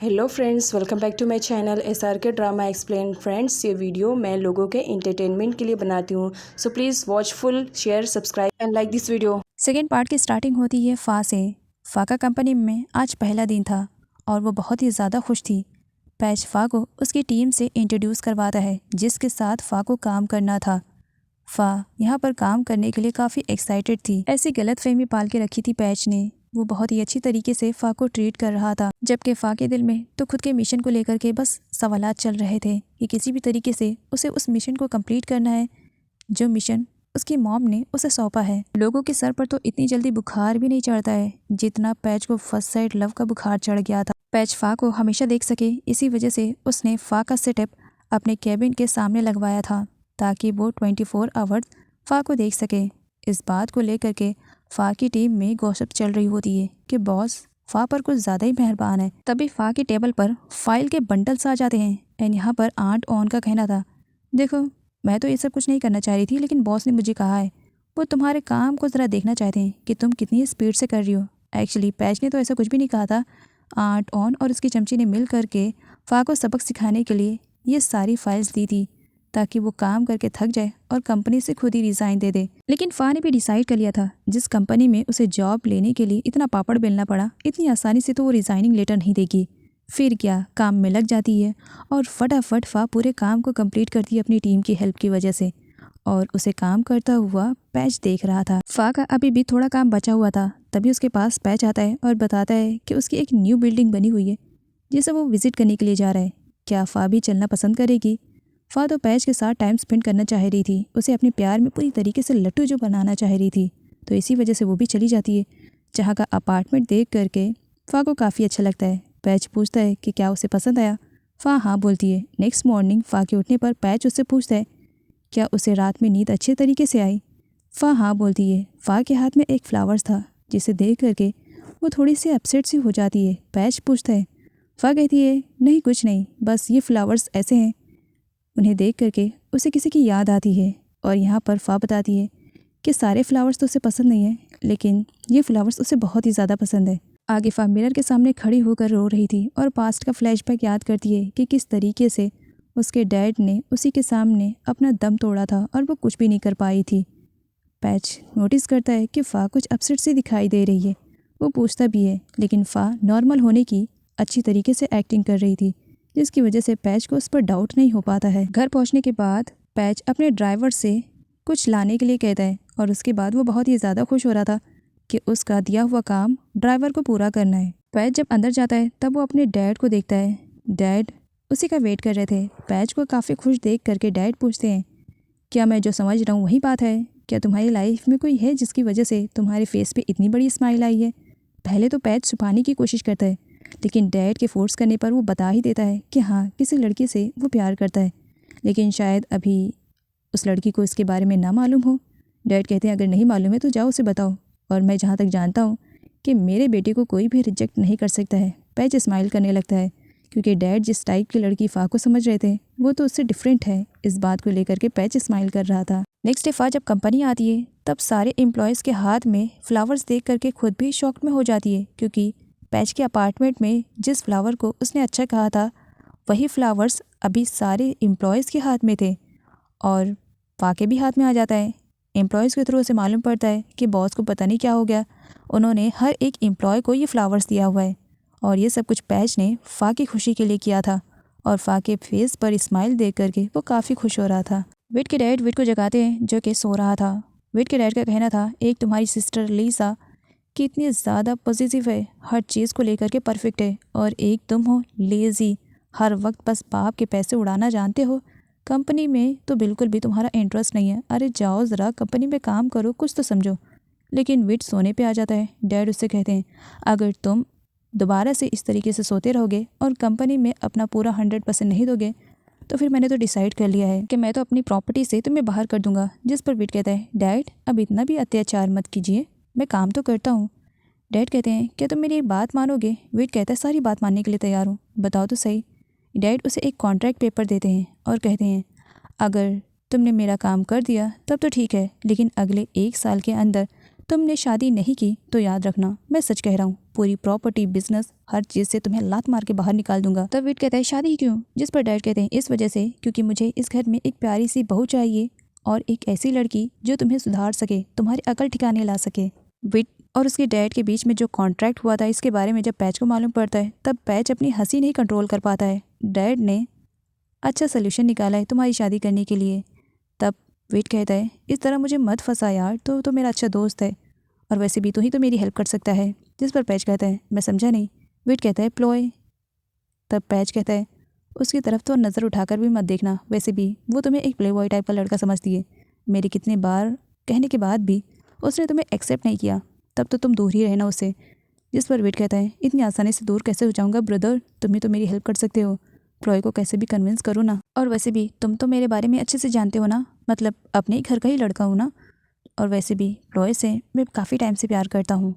Hello friends, welcome back to my channel SRK drama explain. Friends, ये video मैं लोगों के एंटरटेनमेंट के लिए बनाती हूँ, so please watch full, share, subscribe and like this video. Second part की स्टार्टिंग होती है फ़ा से। फ़ा का कंपनी में आज पहला दिन था और वो बहुत ही ज़्यादा खुश थी। पैच फ़ा को उसकी टीम से इंट्रोड्यूस करवाता है जिसके साथ फ़ा को काम करना था। फ़ा यहाँ पर काम करने के लिए काफ़ी एक्साइटेड थी। ऐसी गलतफहमी पाल के रखी थी पैच ने। वो बहुत ही अच्छी तरीके से फ़ा को ट्रीट कर रहा था, जबकि फ़ा के दिल में तो खुद के मिशन को लेकर के बस सवालात चल रहे थे कि किसी भी तरीके से उसे उस मिशन को कंप्लीट करना है जो मिशन उसकी मॉम ने उसे सौंपा है। लोगों के सर पर तो इतनी जल्दी बुखार भी नहीं चढ़ता है जितना पैच को फर्स्ट साइड लव का बुखार चढ़ गया था। पैच फ़ा को हमेशा देख सके, इसी वजह से उसने फ़ा का सेटअप अपने कैबिन के सामने लगवाया था ताकि वो 24 आवर्स फ़ा को देख सके। इस बात को लेकर के फ़ा की टीम में गॉसिप चल रही होती है कि बॉस फ़ा पर कुछ ज़्यादा ही मेहरबान है। तभी फ़ा के टेबल पर फाइल के बंडल्स आ जाते हैं एंड यहाँ पर आंट ऑन का कहना था, देखो मैं तो ये सब कुछ नहीं करना चाह रही थी, लेकिन बॉस ने मुझे कहा है वो तुम्हारे काम को ज़रा देखना चाहते हैं कि तुम कितनी स्पीड से कर रही हो। एक्चुअली पैच ने तो ऐसा कुछ भी नहीं कहा था। आंट ऑन और उसकी चमची ने मिल करके फ़ा को सबक सिखाने के लिए ये सारी फाइल्स दी थी ताकि वो काम करके थक जाए और कंपनी से खुद ही रिज़ाइन दे दे। लेकिन फ़ा ने भी डिसाइड कर लिया था जिस कंपनी में उसे जॉब लेने के लिए इतना पापड़ बेलना पड़ा, इतनी आसानी से तो वो रिज़ाइनिंग लेटर नहीं देगी। फिर क्या, काम में लग जाती है और फटाफट फ़ा पूरे काम को कंप्लीट करती है अपनी टीम की हेल्प की वजह से। और उसे काम करता हुआ पैच देख रहा था। फ़ा का अभी भी थोड़ा काम बचा हुआ था, तभी उसके पास पैच आता है और बताता है कि उसकी एक न्यू बिल्डिंग बनी हुई है जिसे वो विजिट करने के लिए जा रहा है। क्या फ़ा भी चलना पसंद करेगी? फ़ा तो पैच के साथ टाइम स्पेंड करना चाह रही थी, उसे अपने प्यार में पूरी तरीके से लट्टू जो बनाना चाह रही थी, तो इसी वजह से वो भी चली जाती है। जहाँ का अपार्टमेंट देख करके फ़ा को काफ़ी अच्छा लगता है। पैच पूछता है कि क्या उसे पसंद आया। फ़ा हाँ बोलती है। नेक्स्ट मॉर्निंग फ़ा के उठने पर पैच उससे पूछता है क्या उसे रात में नींद अच्छे तरीके से आई। फ़ा हाँ बोलती है। फ़ा के हाथ में एक फ्लावर्स था जिसे देख करके वो थोड़ी सी अपसेट सी हो जाती है। पैच पूछता है। फ़ा कहती है नहीं कुछ नहीं, बस ये फ्लावर्स ऐसे हैं। उन्हें देख करके उसे किसी की याद आती है और यहाँ पर फ़ा बताती है कि सारे फ्लावर्स तो उसे पसंद नहीं है, लेकिन ये फ्लावर्स उसे बहुत ही ज़्यादा पसंद है। आगे फ़ा मिरर के सामने खड़ी होकर रो रही थी और पास्ट का फ्लैशबैक याद करती है कि किस तरीके से उसके डैड ने उसी के सामने अपना दम तोड़ा था और वो कुछ भी नहीं कर पाई थी। पैच नोटिस करता है कि फ़ा कुछ अपसेट सी दिखाई दे रही है। वो पूछता भी है, लेकिन फ़ा नॉर्मल होने की अच्छी तरीके से एक्टिंग कर रही थी, जिसकी वजह से पैच को उस पर डाउट नहीं हो पाता है। घर पहुंचने के बाद पैच अपने ड्राइवर से कुछ लाने के लिए कहता है और उसके बाद वो बहुत ही ज़्यादा खुश हो रहा था कि उसका दिया हुआ काम ड्राइवर को पूरा करना है। पैच जब अंदर जाता है तब वो अपने डैड को देखता है। डैड उसी का वेट कर रहे थे। पैच को काफ़ी खुश देख करके डैड पूछते हैं, क्या मैं जो समझ रहा हूँ वही बात है? क्या तुम्हारी लाइफ में कोई है जिसकी वजह से तुम्हारे फेस पे इतनी बड़ी स्माइल आई है? पहले तो पैच छुपाने की कोशिश करता है, लेकिन डैड के फोर्स करने पर वो बता ही देता है कि हाँ, किसी लड़की से वो प्यार करता है, लेकिन शायद अभी उस लड़की को इसके बारे में ना मालूम हो। डैड कहते हैं अगर नहीं मालूम है तो जाओ उसे बताओ, और मैं जहाँ तक जानता हूँ कि मेरे बेटे को कोई भी रिजेक्ट नहीं कर सकता है। पैच स्माइल करने लगता है क्योंकि डैड जिस टाइप की लड़की फ़ा को समझ रहे थे वो तो उससे डिफरेंट है। इस बात को लेकर के पैच स्माइल कर रहा था। नेक्स्ट डे फ़ा जब कंपनी आती है तब सारे एम्प्लॉयज़ के हाथ में फ्लावर्स देख करके खुद भी शॉक में हो जाती है, क्योंकि पैच के अपार्टमेंट में जिस फ्लावर को उसने अच्छा कहा था वही फ्लावर्स अभी सारे एम्प्लॉयज़ के हाथ में थे और फ़ा के भी हाथ में आ जाता है। एम्प्लॉयज़ के थ्रू उसे मालूम पड़ता है कि बॉस को पता नहीं क्या हो गया, उन्होंने हर एक एम्प्लॉय को ये फ्लावर्स दिया हुआ है और ये सब कुछ पैच ने फ़ा की खुशी के लिए किया था और फ़ा के फेस पर स्माइल देख करके वो काफ़ी खुश हो रहा था। विट के डैड विट को जगाते हैं जो कि सो रहा था। विट के डैड का कहना था, एक तुम्हारी सिस्टर लीसा कि इतनी ज़्यादा पॉजिटिव है, हर चीज़ को लेकर के परफेक्ट है, और एक तुम हो लेज़ी, हर वक्त बस बाप के पैसे उड़ाना जानते हो, कंपनी में तो बिल्कुल भी तुम्हारा इंटरेस्ट नहीं है। अरे जाओ ज़रा कंपनी में काम करो, कुछ तो समझो। लेकिन विट सोने पे आ जाता है। डैड उससे कहते हैं अगर तुम दोबारा से इस तरीके से सोते रहोगे और कंपनी में अपना पूरा 100% नहीं दोगे तो फिर मैंने तो डिसाइड कर लिया है कि मैं तो अपनी प्रॉपर्टी से तुम्हें बाहर कर दूंगा। जिस पर विट कहता है डैड अब इतना भी अत्याचार मत कीजिए, मैं काम तो करता हूँ। डैड कहते हैं क्या तुम मेरी एक बात मानोगे? विट कहता है सारी बात मानने के लिए तैयार हूँ, बताओ तो सही। डैड उसे एक कॉन्ट्रैक्ट पेपर देते हैं और कहते हैं अगर तुमने मेरा काम कर दिया तब तो ठीक है, लेकिन अगले 1 साल के अंदर तुमने शादी नहीं की तो याद रखना, मैं सच कह रहा हूँ, पूरी प्रॉपर्टी, बिजनेस, हर चीज़ से तुम्हें लात मार के बाहर निकाल दूंगा। तब विट कहता है शादी ही क्यों? जिस पर डैड कहते हैं इस वजह से क्योंकि मुझे इस घर में एक प्यारी सी बहू चाहिए और एक ऐसी लड़की जो तुम्हें सुधार सके, तुम्हारी अकल ठिकाने ला सके। विट और उसके डैड के बीच में जो कॉन्ट्रैक्ट हुआ था इसके बारे में जब पैच को मालूम पड़ता है तब पैच अपनी हंसी नहीं कंट्रोल कर पाता है। डैड ने अच्छा सोल्यूशन निकाला है तुम्हारी शादी करने के लिए। तब विट कहता है इस तरह मुझे मत फंसा यार, तो मेरा अच्छा दोस्त है और वैसे भी तू ही तो मेरी हेल्प कर सकता है। जिस पर पैच कहता है मैं समझा नहीं। विट कहता है प्लॉय। तब पैच कहता है उसकी तरफ तो नज़र उठाकर भी मत देखना, वैसे भी वो तुम्हें एक प्ले बॉय टाइप का लड़का समझती है। मेरे कितने बार कहने के बाद भी उसने तुम्हें एक्सेप्ट नहीं किया, तब तो तुम दूर ही रहना उससे। जिस पर विट कहता है इतनी आसानी से दूर कैसे हो जाऊंगा ब्रदर, तुम ही तो मेरी हेल्प कर सकते हो, प्लॉय को कैसे भी कन्विंस करो ना। और वैसे भी तुम तो मेरे बारे में अच्छे से जानते हो ना, मतलब अपने ही घर का ही लड़का हूँ ना। और वैसे भी प्लॉय से मैं काफ़ी टाइम से प्यार करता हूँ,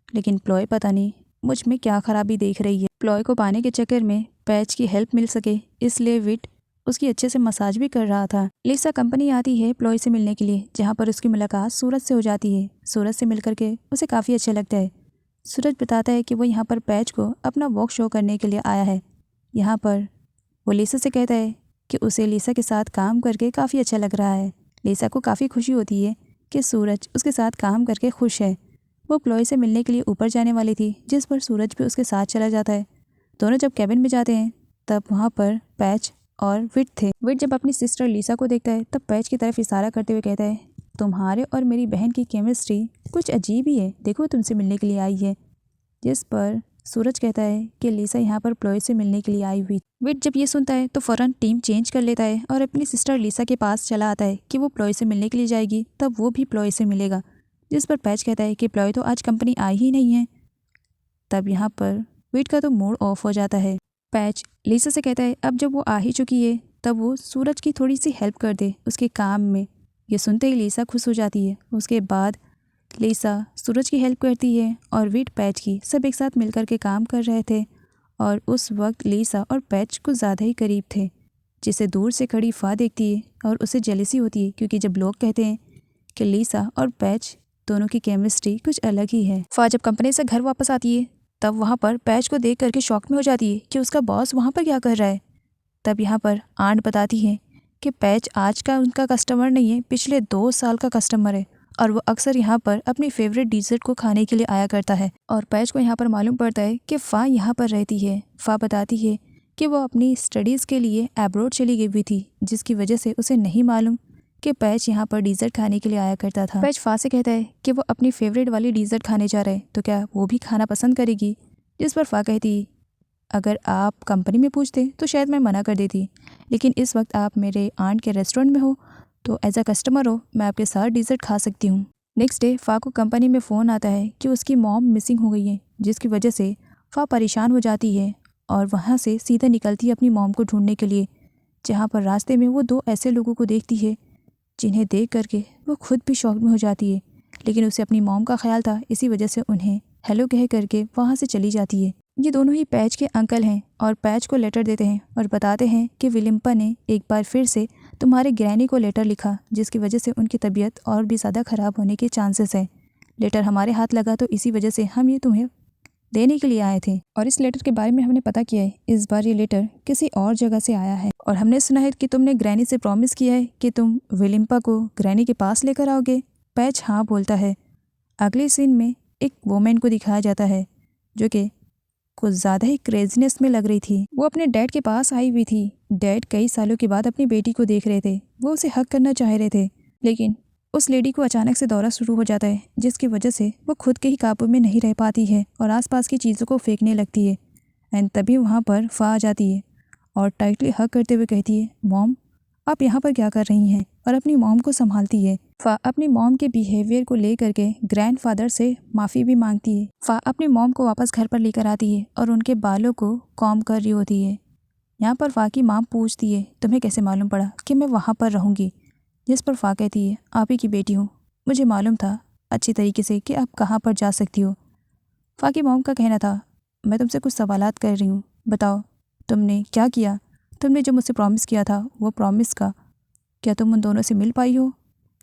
लेकिन प्लॉय पता नहीं मुझ में क्या खराबी देख रही है। प्लॉय को पाने के चक्कर में पैच की हेल्प मिल सके इसलिए विट उसकी अच्छे से मसाज भी कर रहा था। लिसा कंपनी आती है प्लॉय से मिलने के लिए, जहाँ पर उसकी मुलाकात सूरज से हो जाती है। सूरज से मिलकर के उसे काफ़ी अच्छा लगता है। सूरज बताता है कि वो यहाँ पर पैच को अपना वॉक शो करने के लिए आया है। यहाँ पर वो लिसा से कहता है कि उसे लिसा के साथ काम करके काफ़ी अच्छा लग रहा है। लिसा को काफ़ी खुशी होती है कि सूरज उसके साथ काम करके खुश है। वो प्लॉय से मिलने के लिए ऊपर जाने वाली थी, जिस पर सूरज भी उसके साथ चला जाता है। दोनों जब कैबिन में जाते हैं तब वहाँ पर पैच और विट थे। विट जब अपनी सिस्टर लिसा को देखता है तब पैच की तरफ इशारा करते हुए कहता है तुम्हारे और मेरी बहन की केमिस्ट्री कुछ अजीब ही है, देखो तुमसे मिलने के लिए आई है। जिस पर सूरज कहता है कि लिसा यहाँ पर प्लॉय से मिलने के लिए आई हुई। विट जब ये सुनता है तो फ़ौरन टीम चेंज कर लेता है और अपनी सिस्टर लिसा के पास चला आता है कि वो प्लॉय से मिलने के लिए जाएगी, तब वो भी प्लॉय से मिलेगा। जिस पर पैच कहता है कि प्लॉय तो आज कंपनी आई ही नहीं है। तब यहाँ पर विट का तो मूड ऑफ हो जाता है। पैच लिसा से कहता है अब जब वो आ ही चुकी है तब वो सूरज की थोड़ी सी हेल्प कर दे उसके काम में। ये सुनते ही लिसा खुश हो जाती है। उसके बाद लिसा सूरज की हेल्प करती है और विट पैच की सब एक साथ मिलकर के काम कर रहे थे। और उस वक्त लिसा और पैच कुछ ज़्यादा ही करीब थे, जिसे दूर से खड़ी फ़ा देखती है और उसे जेलसी होती है, क्योंकि जब लोग कहते हैं कि लिसा और पैच दोनों की केमिस्ट्री कुछ अलग ही है। फ़ा जब कंपनी से घर वापस आती है तब वहाँ पर पैच को देख करके शॉक में हो जाती है कि उसका बॉस वहाँ पर क्या कर रहा है। तब यहाँ पर आंट बताती है कि पैच आज का उनका कस्टमर नहीं है, पिछले 2 साल का कस्टमर है और वो अक्सर यहाँ पर अपनी फेवरेट डिज़र्ट को खाने के लिए आया करता है। और पैच को यहाँ पर मालूम पड़ता है कि फ़ा यहाँ पर रहती है। फ़ा बताती है कि वो अपनी स्टडीज़ के लिए एब्रॉड चली गई हुई थी, जिसकी वजह से उसे नहीं मालूम कि पैच यहाँ पर डिज़र्ट खाने के लिए आया करता था। पैच फ़ा से कहता है कि वो अपनी फेवरेट वाली डिज़र्ट खाने जा रहे हैं, तो क्या वो भी खाना पसंद करेगी। जिस पर फ़ा कहती अगर आप कंपनी में पूछते तो शायद मैं मना कर देती, लेकिन इस वक्त आप मेरे आंट के रेस्टोरेंट में हो तो एज अ कस्टमर हो, मैं आपके साथ डिज़र्ट खा सकती हूँ। नेक्स्ट डे फ़ा को कंपनी में फ़ोन आता है कि उसकी मॉम मिसिंग हो गई है, जिसकी वजह से फ़ा परेशान हो जाती है और वहाँ से सीधा निकलती है अपनी मॉम को ढूंढने के लिए। जहाँ पर रास्ते में वो 2 ऐसे लोगों को देखती है जिन्हें देख करके वो खुद भी शॉक में हो जाती है, लेकिन उसे अपनी मॉम का ख्याल था, इसी वजह से उन्हें हेलो कह करके वहाँ से चली जाती है। ये दोनों ही पैच के अंकल हैं और पैच को लेटर देते हैं और बताते हैं कि विलिम्पा ने एक बार फिर से तुम्हारे ग्रैनी को लेटर लिखा, जिसकी वजह से उनकी तबीयत और भी ज़्यादा ख़राब होने के चांसेस हैं। लेटर हमारे हाथ लगा तो इसी वजह से हम ये तुम्हें देने के लिए आए थे। और इस लेटर के बारे में हमने पता किया है, इस बार ये लेटर किसी और जगह से आया है और हमने सुना है कि तुमने ग्रैनी से प्रॉमिस किया है कि तुम विलिम्पा को ग्रैनी के पास लेकर आओगे। पैच हाँ बोलता है। अगले सीन में एक वोमेन को दिखाया जाता है जो कि कुछ ज़्यादा ही क्रेजीनेस में लग रही थी। वो अपने डैड के पास आई हुई थी। डैड कई सालों के बाद अपनी बेटी को देख रहे थे, वो उसे हक करना चाह रहे थे, लेकिन उस लेडी को अचानक से दौरा शुरू हो जाता है, जिसकी वजह से वो खुद के ही काबू में नहीं रह पाती है और आसपास की चीज़ों को फेंकने लगती है। एंड तभी वहाँ पर फ़ा आ जाती है और टाइटली हक करते हुए कहती है मॉम आप यहाँ पर क्या कर रही हैं, और अपनी मॉम को संभालती है। फ़ा अपनी मॉम के बिहेवियर को लेकर के ग्रैंडफादर से माफ़ी भी मांगती है। फ़ा अपनी मॉम को वापस घर पर लेकर आती है और उनके बालों को कॉम्ब कर रही होती है। यहाँ पर फ़ा की माम पूछती है तुम्हें कैसे मालूम पड़ा कि मैं वहाँ पर रहूँगी। जिस पर फ़ा कहती है आप ही की बेटी हूँ, मुझे मालूम था अच्छी तरीके से कि आप कहाँ पर जा सकती हो। फ़ा की मॉम का कहना था मैं तुमसे कुछ सवालात कर रही हूँ, बताओ तुमने क्या किया, तुमने जो मुझसे प्रॉमिस किया था वो प्रॉमिस का क्या तुम उन दोनों से मिल पाई हो,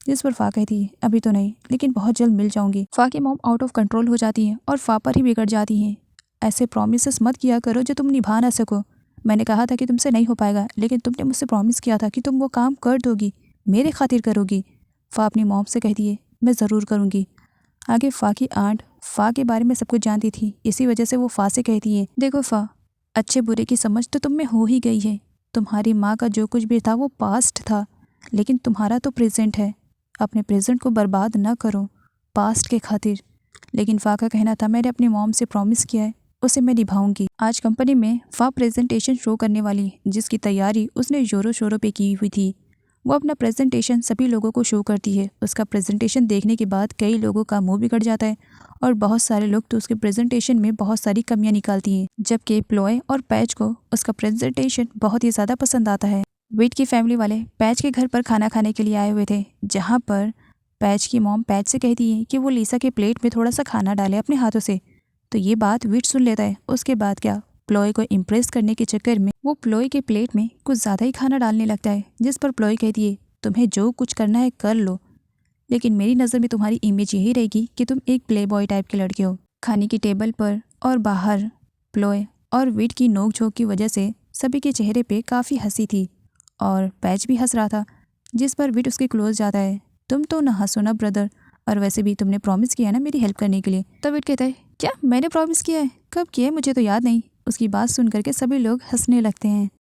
जिस पर फा कहती है अभी तो नहीं, लेकिन बहुत जल्द मिल जाऊंगी। फा की मॉम आउट ऑफ कंट्रोल हो जाती है और फा पर ही बिगड़ जाती हैं। ऐसे प्रॉमिसेस मत किया करो जो तुम निभा ना सको। मैंने कहा था कि तुमसे नहीं हो पाएगा, लेकिन तुमने मुझसे प्रॉमिस किया था कि तुम वो काम कर दोगी, मेरे खातिर करोगी। फा अपनी मॉम से कहती है मैं ज़रूर करूँगी। आगे फा की आंट फा के बारे में सब कुछ जानती थी, इसी वजह से वो फा से कहती है देखो फा, अच्छे बुरे की समझ तो तुम में हो ही गई है। तुम्हारी माँ का जो कुछ भी था वो पास्ट था, लेकिन तुम्हारा तो प्रेजेंट है। अपने प्रेजेंट को बर्बाद ना करो पास्ट के खातिर। लेकिन फा का कहना था मैंने अपनी मॉम से प्रॉमिस किया है, उसे मैं निभाऊंगी। आज कंपनी में फा प्रेजेंटेशन शो करने वाली है, जिसकी तैयारी उसने जोरों शोरों पे की हुई थी। वो अपना प्रेजेंटेशन सभी लोगों को शो करती है। उसका प्रेजेंटेशन देखने के बाद कई लोगों का मुंह बिगड़ जाता है और बहुत सारे लोग तो उसके प्रेजेंटेशन में बहुत सारी कमियां निकालती हैं, जबकि प्लॉय और पैच को उसका प्रेजेंटेशन बहुत ही ज़्यादा पसंद आता है। विट की फैमिली वाले पैच के घर पर खाना खाने के लिए आए हुए थे, जहाँ पर पैच की मॉम पैच से कहती है कि वो लीसा के प्लेट में थोड़ा सा खाना डाले अपने हाथों से। तो ये बात विट सुन लेता है। उसके बाद क्या, प्लॉय को इम्प्रेस करने के चक्कर में वो प्लॉय के प्लेट में कुछ ज़्यादा ही खाना डालने लगता है, जिस पर प्लॉय कहती है तुम्हें जो कुछ करना है कर लो, लेकिन मेरी नज़र में तुम्हारी इमेज यही रहेगी कि तुम एक प्ले बॉय टाइप के लड़के हो। खाने की टेबल पर और बाहर प्लॉय और विट की नोक-झोंक की वजह से सभी के चेहरे पे काफ़ी हंसी थी और पैच भी हंस रहा था, जिस पर विट उसके क्लोज जाता है। तुम तो ना हंसो ना ब्रदर, और वैसे भी तुमने प्रॉमिस किया ना मेरी हेल्प करने के लिए। तो विट कहता है क्या मैंने प्रॉमिस किया है, कब किया है मुझे तो याद नहीं। उसकी बात सुन करके सभी लोग हंसने लगते हैं।